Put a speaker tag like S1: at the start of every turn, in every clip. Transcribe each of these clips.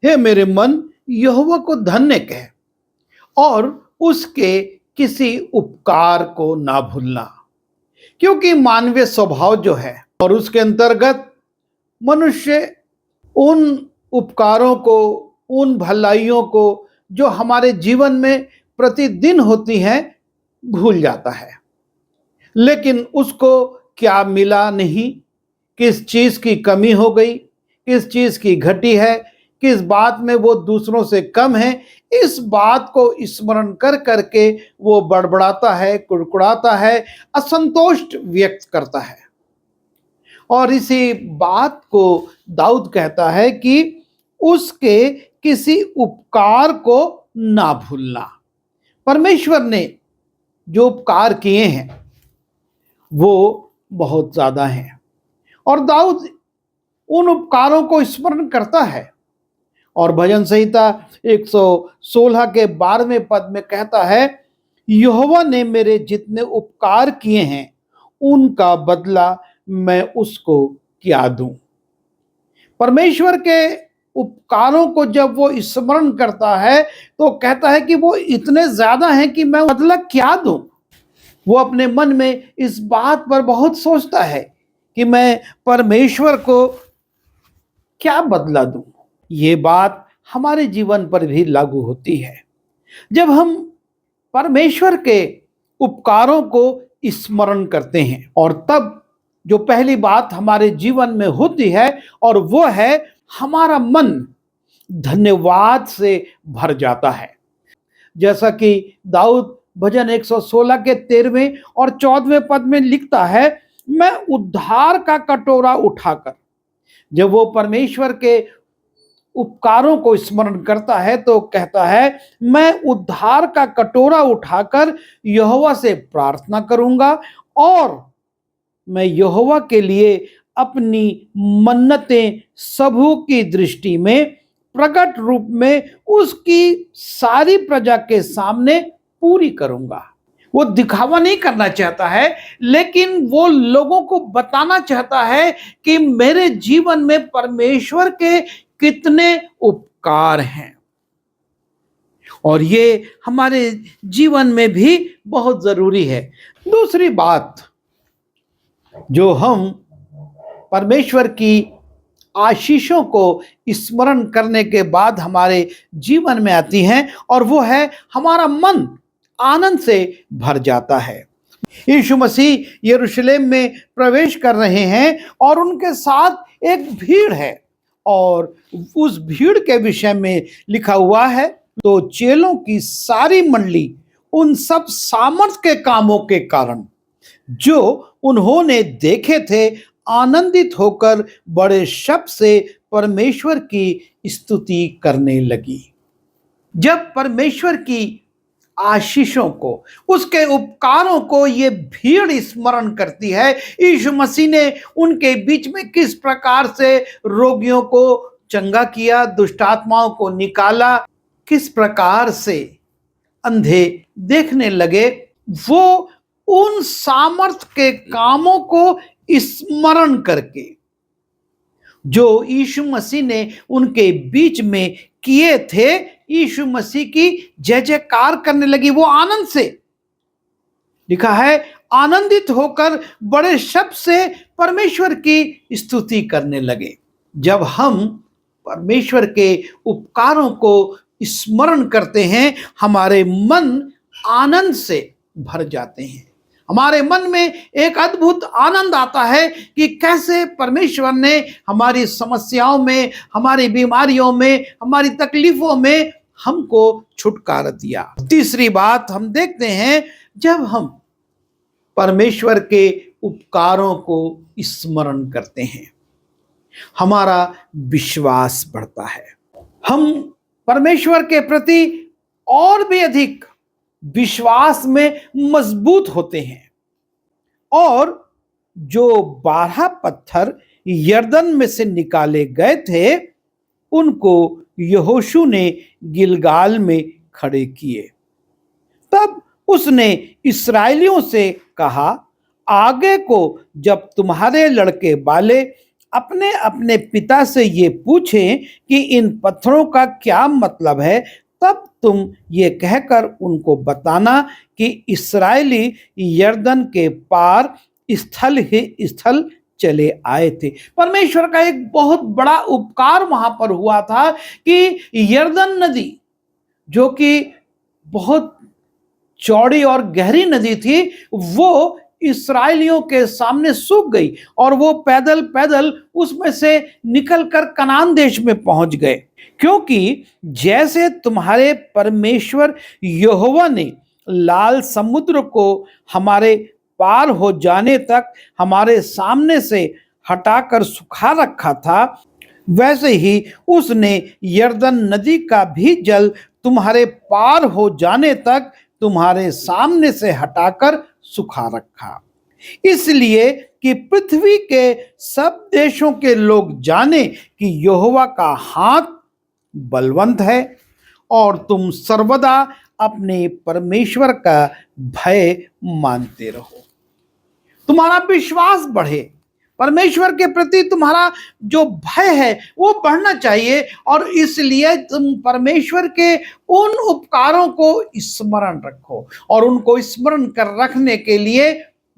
S1: हे मेरे मन, यहोवा को धन्य कह और उसके किसी उपकार को ना भूलना, क्योंकि मानवीय स्वभाव जो है और उसके अंतर्गत मनुष्य उन उपकारों को, उन भलाइयों को जो हमारे जीवन में प्रतिदिन होती हैं, भूल जाता है। लेकिन उसको क्या मिला नहीं, किस चीज की कमी हो गई, किस चीज की घटी है, किस बात में वो दूसरों से कम है, इस बात को स्मरण कर करके वो बड़बड़ाता है, कुड़कुड़ाता है, असंतोष व्यक्त करता है। और इसी बात को दाऊद कहता है कि उसके किसी उपकार को ना भूलना। परमेश्वर ने जो उपकार किए हैं वो बहुत ज्यादा हैं और दाऊद उन उपकारों को स्मरण करता है। और भजन संहिता 116 के 12वें पद में कहता है, यहोवा ने मेरे जितने उपकार किए हैं उनका बदला मैं उसको क्या दूं। परमेश्वर के उपकारों को जब वो स्मरण करता है तो कहता है कि वो इतने ज्यादा हैं कि मैं बदला क्या दूं। वो अपने मन में इस बात पर बहुत सोचता है कि मैं परमेश्वर को क्या बदला दूं। ये बात हमारे जीवन पर भी लागू होती है। जब हम परमेश्वर के उपकारों को स्मरण करते हैं और तब जो पहली बात हमारे जीवन में होती है और वो है हमारा मन धन्यवाद से भर जाता है। जैसा कि दाऊद भजन 116 के 13वें और 14वें पद में लिखता है, मैं उद्धार का कटोरा उठाकर, जब वो परमेश्वर के उपकारों को स्मरण करता है तो कहता है, मैं उद्धार का कटोरा उठाकर यहोवा से प्रार्थना करूंगा और मैं यहोवा के लिए अपनी मन्नतें सबू की दृष्टि में प्रकट रूप में उसकी सारी प्रजा के सामने पूरी करूंगा। वो दिखावा नहीं करना चाहता है, लेकिन वो लोगों को बताना चाहता है कि मेरे जीवन में परमेश्वर के कितने उपकार हैं। और ये हमारे जीवन में भी बहुत जरूरी है। दूसरी बात जो हम परमेश्वर की आशीषों को स्मरण करने के बाद हमारे जीवन में आती हैं और वो है हमारा मन आनंद से भर जाता है। यीशु मसीह यरूशलेम में प्रवेश कर रहे हैं और उनके साथ एक भीड़ है और उस भीड़ के विषय में लिखा हुआ है, तो चेलों की सारी मंडली उन सब सामर्थ के कामों के कारण जो उन्होंने देखे थे आनंदित होकर बड़े शब्द से परमेश्वर की स्तुति करने लगी। जब परमेश्वर की आशीषों को, उसके उपकारों को ये भीड़ स्मरण करती है, यीशु मसीह ने उनके बीच में किस प्रकार से रोगियों को चंगा किया, दुष्टात्माओं को निकाला, किस प्रकार से अंधे देखने लगे, वो उन सामर्थ के कामों को स्मरण करके जो यीशु मसीह ने उनके बीच में किए थे, यीशु मसीह की जय जयकार करने लगी। वो आनंद से, लिखा है, आनंदित होकर बड़े शब्द से परमेश्वर की स्तुति करने लगे। जब हम परमेश्वर के उपकारों को स्मरण करते हैं, हमारे मन आनंद से भर जाते हैं। हमारे मन में एक अद्भुत आनंद आता है कि कैसे परमेश्वर ने हमारी समस्याओं में, हमारी बीमारियों में, हमारी तकलीफों में हमको छुटकारा दिया। तीसरी बात हम देखते हैं, जब हम परमेश्वर के उपकारों को स्मरण करते हैं, हमारा विश्वास बढ़ता है। हम परमेश्वर के प्रति और भी अधिक विश्वास में मजबूत होते हैं। और जो 12 पत्थर यरदन में से निकाले गए थे, उनको यहोशू ने गिलगाल में खड़े किए। तब उसने इस्राएलियों से कहा, आगे को जब तुम्हारे लड़के बाले अपने अपने पिता से ये पूछें कि इन पत्थरों का क्या मतलब है, तब तुम ये कहकर उनको बताना कि इस्राएली यरदन के पार स्थल ही स्थल चले आए थे। परमेश्वर का एक बहुत बड़ा उपकार वहां पर हुआ था कि यरदन नदी, जो कि बहुत चौड़ी और गहरी नदी थी, वो इस्राएलियों के सामने सूख गई और वो पैदल पैदल उसमें से निकलकर कनान देश में पहुंच गए। क्योंकि जैसे तुम्हारे परमेश्वर यहोवा ने लाल समुद्र को हमारे पार हो जाने तक हमारे सामने से हटाकर सुखा रखा था, वैसे ही उसने यरदन नदी का भी जल तुम्हारे पार हो जाने तक तुम्हारे सामने से हटाकर सुखा रखा, इसलिए कि पृथ्वी के सब देशों के लोग जाने कि यहोवा का हाथ बलवंत है और तुम सर्वदा अपने परमेश्वर का भय मानते रहो। तुम्हारा विश्वास बढ़े, परमेश्वर के प्रति तुम्हारा जो भय है वो बढ़ना चाहिए, और इसलिए तुम परमेश्वर के उन उपकारों को स्मरण रखो। और उनको स्मरण कर रखने के लिए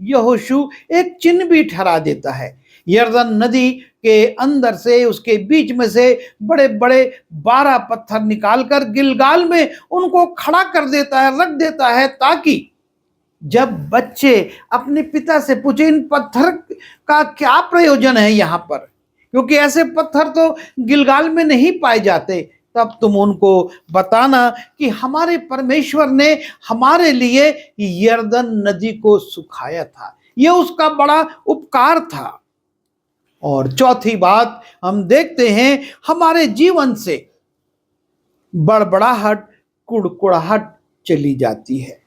S1: यहोशू एक चिन्ह भी ठहरा देता है। यरदन नदी के अंदर से, उसके बीच में से बड़े बड़े 12 पत्थर निकालकर गिलगाल में उनको खड़ा कर देता है, रख देता है, ताकि जब बच्चे अपने पिता से पूछे इन पत्थर का क्या प्रयोजन है यहाँ पर, क्योंकि ऐसे पत्थर तो गिलगाल में नहीं पाए जाते, तब तुम उनको बताना कि हमारे परमेश्वर ने हमारे लिए यरदन नदी को सुखाया था, यह उसका बड़ा उपकार था। और चौथी बात हम देखते हैं, हमारे जीवन से बड़बड़ाहट, कुड़कुड़ाहट चली जाती है।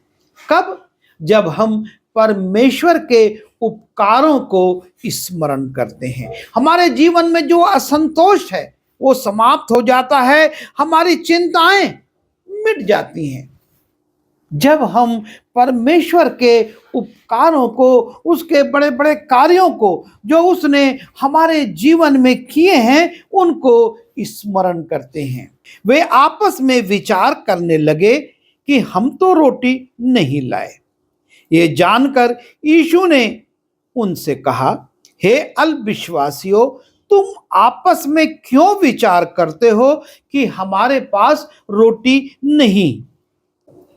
S1: कब? जब हम परमेश्वर के उपकारों को स्मरण करते हैं। हमारे जीवन में जो असंतोष है वो समाप्त हो जाता है, हमारी चिंताएं मिट जाती हैं। जब हम परमेश्वर के उपकारों को, उसके बड़े बड़े कार्यों को जो उसने हमारे जीवन में किए हैं, उनको स्मरण करते हैं। वे आपस में विचार करने लगे कि हम तो रोटी नहीं लाए। ये जानकर यीशु ने उनसे कहा, हे अल्पविश्वासियों, तुम आपस में क्यों विचार करते हो कि हमारे पास रोटी नहीं?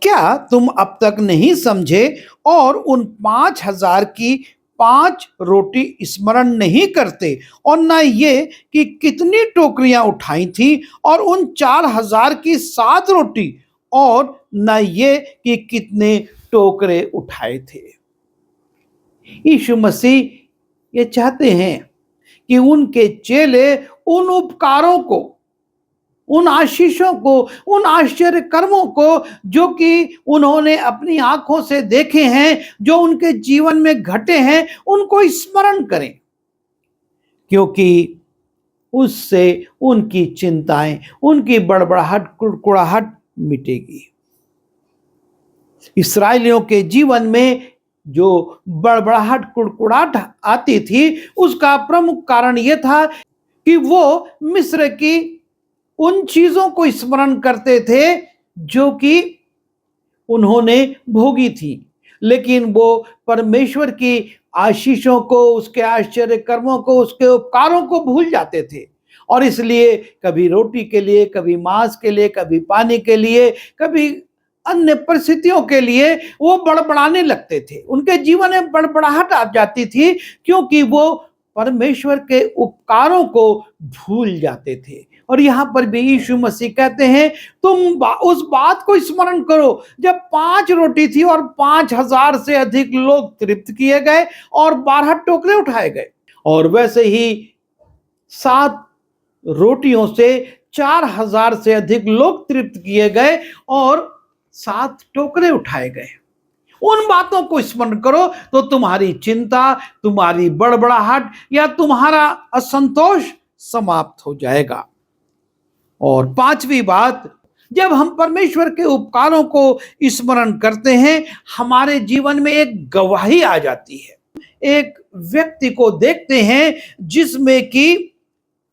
S1: क्या तुम अब तक नहीं समझे और उन 5,000 की 5 रोटी स्मरण नहीं करते, और न ये कि कितनी टोकरियां उठाई थी, और उन 4,000 की 7 रोटी, और न ये कि कितने टोकरे उठाए थे। यीशु मसीह ये चाहते हैं कि उनके चेले उन उपकारों को, उन आशीषों को, उन आश्चर्य कर्मों को जो कि उन्होंने अपनी आंखों से देखे हैं, जो उनके जीवन में घटे हैं, उनको स्मरण करें, क्योंकि उससे उनकी चिंताएं, उनकी बड़बड़ाहट, कुड़कुड़ाहट मिटेगी। इस्राएलियों के जीवन में जो बड़बड़ाहट, कुड़कुड़ाहट आती थी, उसका प्रमुख कारण यह था कि वो मिस्र की उन चीजों को स्मरण करते थे जो कि उन्होंने भोगी थी, लेकिन वो परमेश्वर की आशीषों को, उसके आश्चर्य कर्मों को, उसके उपकारों को भूल जाते थे, और इसलिए कभी रोटी के लिए, कभी मांस के लिए, कभी पानी के लिए, कभी अन्य परिस्थितियों के लिए वो बड़बड़ाने लगते थे। उनके जीवन में बड़बड़ाहट आ जाती थी, क्योंकि वो परमेश्वर के उपकारों को भूल जाते थे। और यहाँ पर भी यीशु मसीह कहते हैं, तुम उस बात को स्मरण करो जब 5 रोटी थी और 5,000 से अधिक लोग तृप्त किए गए और 12 टोकरे उठाए गए, और वैसे ही 7 रोटियों से 4,000 से अधिक लोग तृप्त किए गए और 7 टोकरे उठाए गए। उन बातों को स्मरण करो तो तुम्हारी चिंता, तुम्हारी बड़बड़ाहट या तुम्हारा असंतोष समाप्त हो जाएगा। और 5वीं बात, जब हम परमेश्वर के उपकारों को स्मरण करते हैं, हमारे जीवन में एक गवाही आ जाती है। एक व्यक्ति को देखते हैं जिसमें कि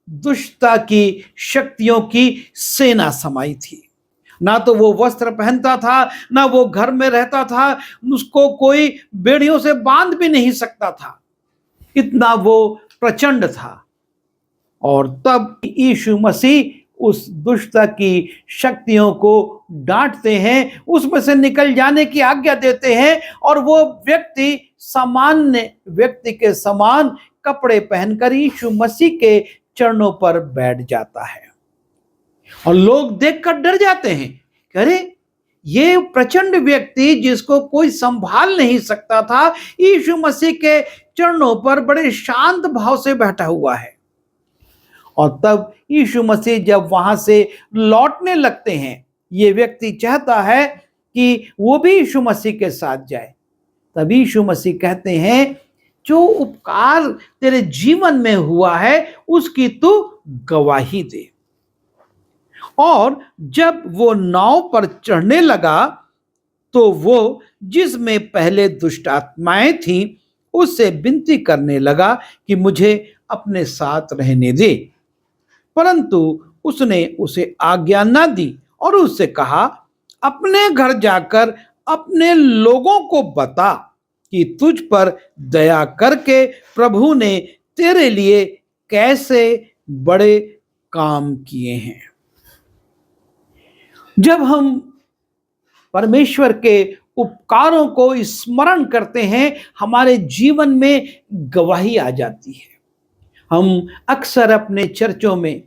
S1: दुष्टता की शक्तियों की सेना समाई थी। ना तो वो वस्त्र पहनता था, ना वो घर में रहता था, उसको कोई बेड़ियों से बांध भी नहीं सकता था, इतना वो प्रचंड था। और तब यीशु मसीह उस दुष्टता की शक्तियों को डांटते हैं, उसमें से निकल जाने की आज्ञा देते हैं, और वो व्यक्ति सामान्य व्यक्ति के समान कपड़े पहनकर यीशु मसीह के चरणों पर बैठ जाता है। और लोग देखकर डर जाते हैं, अरे ये प्रचंड व्यक्ति जिसको कोई संभाल नहीं सकता था, यीशु मसीह के चरणों पर बड़े शांत भाव से बैठा हुआ है। और तब यीशु मसीह जब वहां से लौटने लगते हैं, ये व्यक्ति चाहता है कि वो भी यीशु मसीह के साथ जाए। तब यीशु मसीह कहते हैं, जो उपकार तेरे जीवन में हुआ है उसकी तू गवाही दे। और जब वो नाव पर चढ़ने लगा तो वो जिसमें पहले दुष्ट आत्माएं थीं उससे विनती करने लगा कि मुझे अपने साथ रहने दे, परंतु उसने उसे आज्ञा न दी और उससे कहा, अपने घर जाकर अपने लोगों को बता कि तुझ पर दया करके प्रभु ने तेरे लिए कैसे बड़े काम किए हैं। जब हम परमेश्वर के उपकारों को स्मरण करते हैं, हमारे जीवन में गवाही आ जाती है। हम अक्सर अपने चर्चों में,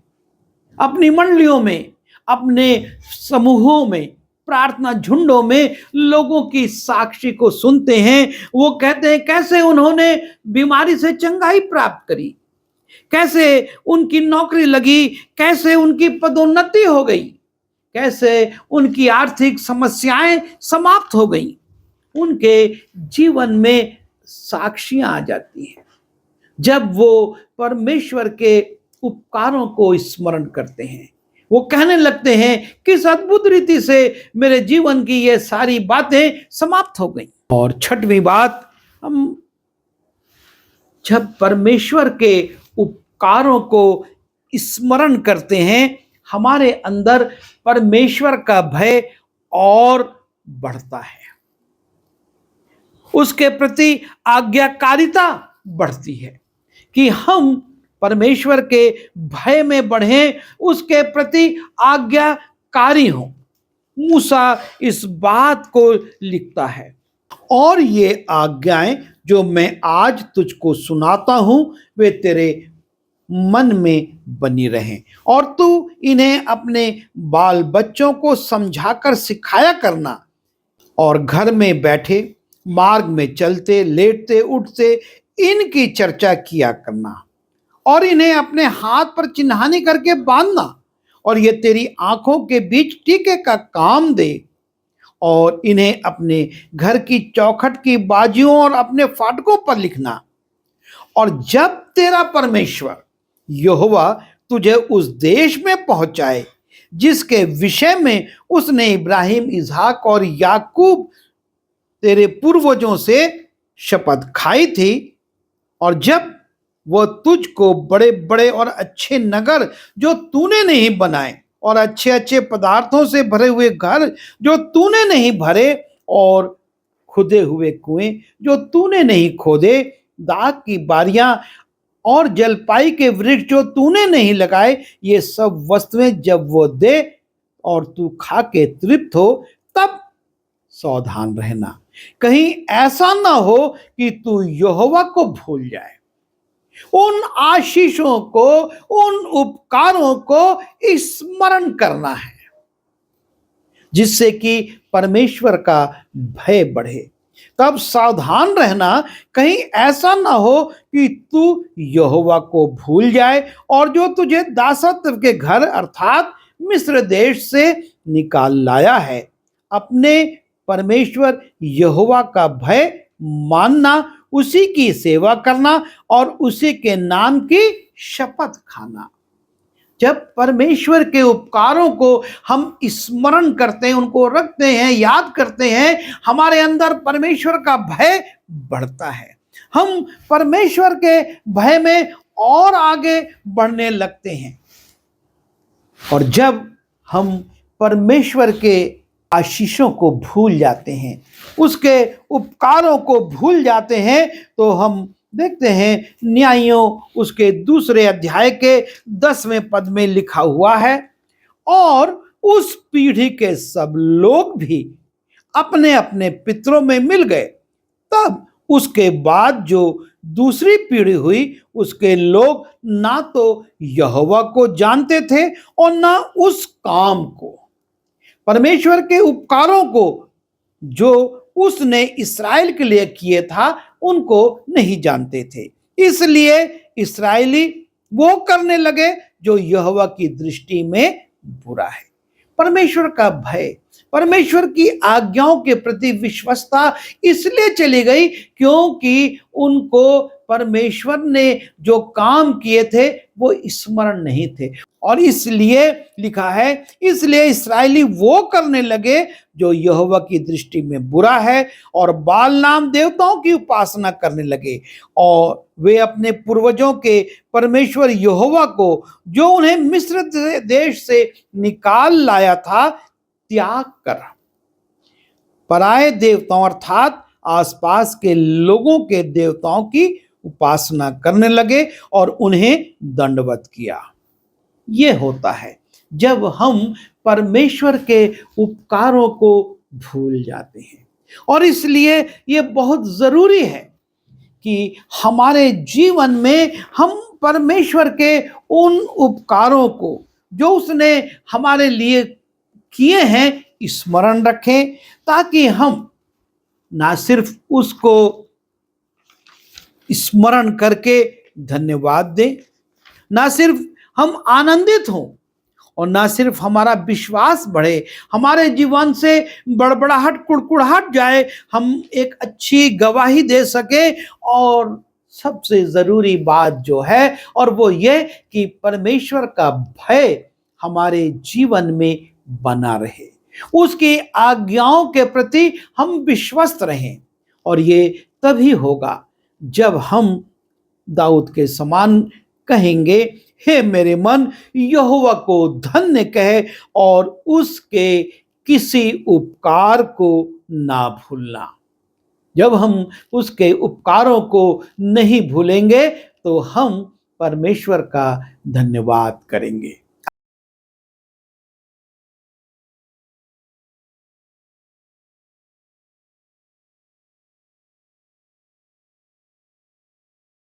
S1: अपनी मंडलियों में, अपने समूहों में, प्रार्थना झुंडों में लोगों की साक्षी को सुनते हैं। वो कहते हैं कैसे उन्होंने बीमारी से चंगाई प्राप्त करी, कैसे उनकी नौकरी लगी, कैसे उनकी पदोन्नति हो गई, कैसे उनकी आर्थिक समस्याएं समाप्त हो गई। उनके जीवन में साक्षियां आ जाती हैं जब वो परमेश्वर के उपकारों को स्मरण करते हैं। वो कहने लगते हैं किस अद्भुत रीति से मेरे जीवन की ये सारी बातें समाप्त हो गई। और छठवीं बात, हम जब परमेश्वर के उपकारों को स्मरण करते हैं, हमारे अंदर परमेश्वर का भय और बढ़ता है, उसके प्रति आज्ञाकारिता बढ़ती है कि हम परमेश्वर के भय में बढ़ें, उसके प्रति आज्ञाकारी हों। मूसा इस बात को लिखता है, और ये आज्ञाएं जो मैं आज तुझको सुनाता हूं वे तेरे मन में बनी रहें, और तू इन्हें अपने बाल बच्चों को समझाकर सिखाया करना, और घर में बैठे, मार्ग में चलते, लेटते उठते इनकी चर्चा किया करना, और इन्हें अपने हाथ पर चिन्हानी करके बांधना, और ये तेरी आंखों के बीच टीके का काम दे, और इन्हें अपने घर की चौखट की बाजियों और अपने फाटकों पर लिखना। और जब तेरा परमेश्वर यहोवा तुझे उस देश में पहुंचाए जिसके विषय में उसने इब्राहिम, इसहाक और याकूब तेरे पूर्वजों से शपथ खाई थी, और जब वो तुझको बड़े बड़े और अच्छे नगर जो तूने नहीं बनाए, और अच्छे अच्छे पदार्थों से भरे हुए घर जो तूने नहीं भरे, और खुदे हुए कुएं जो तूने नहीं खोदे, दाख की बारियां और जलपाई के वृक्ष जो तूने नहीं लगाए, ये सब वस्तुएं जब वो दे और तू खा के तृप्त हो, तब सावधान रहना, कहीं ऐसा ना हो कि तू यहोवा को भूल जाए। उन आशीषों को, उन उपकारों को स्मरण करना है जिससे कि परमेश्वर का भय बढ़े। तब सावधान रहना, कहीं ऐसा ना हो कि तू यहोवा को भूल जाए, और जो तुझे दासत्व के घर अर्थात मिस्र देश से निकाल लाया है, अपने परमेश्वर यहोवा का भय मानना, उसी की सेवा करना और उसी के नाम की शपथ खाना। जब परमेश्वर के उपकारों को हम स्मरण करते हैं, उनको रखते हैं, याद करते हैं, हमारे अंदर परमेश्वर का भय बढ़ता है। हम परमेश्वर के भय में और आगे बढ़ने लगते हैं। और जब हम परमेश्वर के आशीषों को भूल जाते हैं, उसके उपकारों को भूल जाते हैं, तो हम देखते हैं न्यायों उसके 2 अध्याय के 10वें पद में लिखा हुआ है, और उस पीढ़ी के सब लोग भी अपने अपने पितरों में मिल गए। तब उसके बाद जो दूसरी पीढ़ी हुई, उसके लोग ना तो यहोवा को जानते थे और ना उस काम को, परमेश्वर के उपकारों को जो उसने इस्राएल के लिए किए था, उनको नहीं जानते थे। इसलिए इस्राएली वो करने लगे जो यहोवा की दृष्टि में बुरा है। परमेश्वर का भय, परमेश्वर की आज्ञाओं के प्रति विश्वस्तता इसलिए चली गई क्योंकि उनको परमेश्वर ने जो काम किए थे वो स्मरण नहीं थे। और इसलिए लिखा है, इसलिए इस्राएली वो करने लगे जो यहोवा की दृष्टि में बुरा है, और बाल नाम देवताओं की उपासना करने लगे, और वे अपने पूर्वजों के परमेश्वर यहोवा को, जो उन्हें मिस्र देश से निकाल लाया था, त्याग कर पराये देवताओं अर्थात आसपास के लोगों के देवताओं की उपासना करने लगे और उन्हें दंडवत किया। ये होता है जब हम परमेश्वर के उपकारों को भूल जाते हैं। और इसलिए ये बहुत जरूरी है कि हमारे जीवन में हम परमेश्वर के उन उपकारों को जो उसने हमारे लिए किए हैं स्मरण रखें, ताकि हम ना सिर्फ उसको स्मरण करके धन्यवाद दें, ना सिर्फ हम आनंदित हों, और ना सिर्फ हमारा विश्वास बढ़े, हमारे जीवन से बड़बड़ाहट कुड़कुड़ाहट जाए, हम एक अच्छी गवाही दे सके, और सबसे जरूरी बात जो है और वो ये कि परमेश्वर का भय हमारे जीवन में बना रहे, उसकी आज्ञाओं के प्रति हम विश्वस्त रहें। और ये तभी होगा जब हम दाऊद के समान कहेंगे, हे मेरे मन यहोवा को धन्य कहे और उसके किसी उपकार को ना भूलना। जब हम उसके उपकारों को नहीं भूलेंगे तो हम परमेश्वर का धन्यवाद करेंगे।